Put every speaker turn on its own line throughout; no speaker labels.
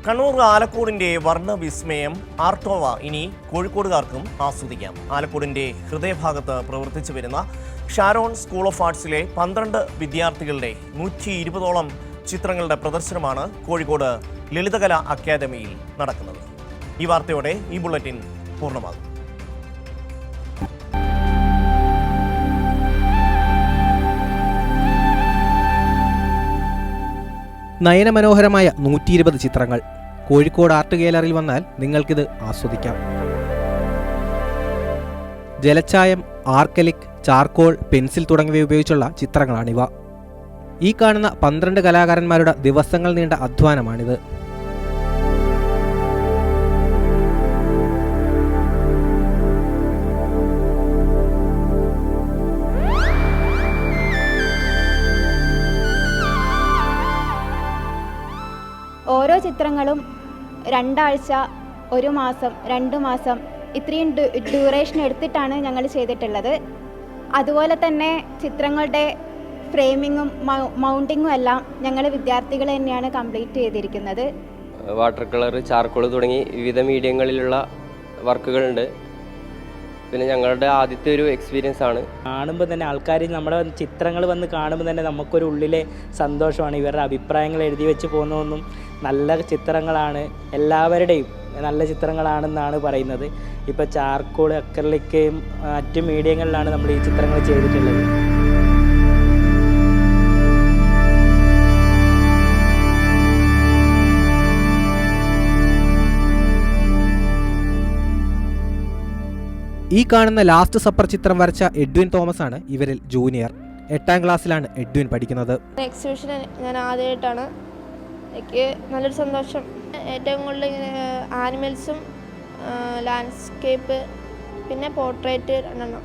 കണ്ണൂർ ആലക്കോടിന്റെ വർണ്ണവിസ്മയം ആർട്ടോവ ഇനി കോഴിക്കോടുകാർക്കും ആസ്വദിക്കാം. ആലക്കോടിന്റെ ഹൃദയഭാഗത്ത് പ്രവർത്തിച്ചു വരുന്ന ഷാരോൺ സ്കൂൾ ഓഫ് ആർട്സിലെ 12 വിദ്യാർത്ഥികളുടെ 120ഓളം ചിത്രങ്ങളുടെ പ്രദർശനമാണ് കോഴിക്കോട് ലളിതകലാ അക്കാദമിയിൽ നടക്കുന്നത്. ഈ വാർത്തയോടെ ഈ ബുള്ളറ്റിൻ പൂർണ്ണമാകും.
നയനമനോഹരമായ 120 ചിത്രങ്ങൾ കോഴിക്കോട് ആർട്ട് ഗാലറിയിൽ വന്നാൽ നിങ്ങൾക്കിത് ആസ്വദിക്കാം. ജലച്ചായം, ആർക്കലിക്, ചാർക്കോൾ, പെൻസിൽ തുടങ്ങിയവ ഉപയോഗിച്ചുള്ള ചിത്രങ്ങളാണിവ. ഈ കാണുന്ന 12 കലാകാരന്മാരുടെ ദിവസങ്ങൾ നീണ്ട അധ്വാനമാണിത്.
ഓരോ ചിത്രങ്ങളും 2 ആഴ്ച, 1 മാസം, 2 മാസം ഇത്രയും ഡ്യൂറേഷൻ എടുത്തിട്ടാണ് ഞങ്ങൾ ചെയ്തിട്ടുള്ളത്. അതുപോലെ തന്നെ ചിത്രങ്ങളുടെ ഫ്രെയിമിങ്ങും മൗണ്ടിങ്ങും എല്ലാം ഞങ്ങൾ വിദ്യാർത്ഥികൾ തന്നെയാണ് കംപ്ലീറ്റ് ചെയ്തിരിക്കുന്നത്.
വാട്ടർ കളർ, ചാർക്കോൾ തുടങ്ങി വിവിധ മീഡിയങ്ങളിലുള്ള വർക്കുകളുണ്ട്. പിന്നെ ഞങ്ങളുടെ ആദ്യത്തെ ഒരു എക്സ്പീരിയൻസ് ആണ്.
കാണുമ്പോൾ തന്നെ ആൾക്കാർ നമ്മുടെ ചിത്രങ്ങൾ വന്ന് കാണുമ്പോൾ തന്നെ നമുക്കൊരു ഉള്ളിലെ സന്തോഷമാണ്. ഇവരുടെ അഭിപ്രായങ്ങൾ എഴുതി വെച്ച് പോകുന്നതൊന്നും നല്ല ചിത്രങ്ങളാണ്, എല്ലാവരുടെയും നല്ല ചിത്രങ്ങളാണെന്നാണ് പറയുന്നത്. ഇപ്പോൾ ചാർക്കോൾ, അക്രലിക് മറ്റ് മീഡിയങ്ങളിലാണ് നമ്മൾ ഈ ചിത്രങ്ങൾ ചെയ്തിട്ടുള്ളത്.
ഈ കാണുന്ന ലാസ്റ്റ് സപ്പർ ചിത്രം വരച്ച എഡ്വിൻ തോമസ് ആണ് ഇവരിൽ ജൂനിയർ. 8ാം ക്ലാസ്സിലാണ് എഡ്വിൻ പഠിക്കുന്നത്.
എക്സിബിഷൻ ഞാൻ ആദ്യമായിട്ടാണ്. എനിക്ക് നല്ലൊരു സന്തോഷം. ഏറ്റവും കൂടുതൽ ഇങ്ങനെ ആനിമൽസും ലാൻഡ്സ്കേപ്പ് പിന്നെ പോർട്രേറ്റ് 2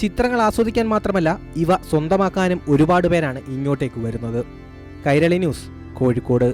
ചിത്രങ്ങൾ ആസ്വദിക്കാൻ മാത്രമല്ല ഇവ സ്വന്തമാക്കാനും ഒരുപാട് പേരാണ് ഇങ്ങോട്ടേക്ക് വരുന്നത്. കൈരളി ന്യൂസ്, കോഴിക്കോട്.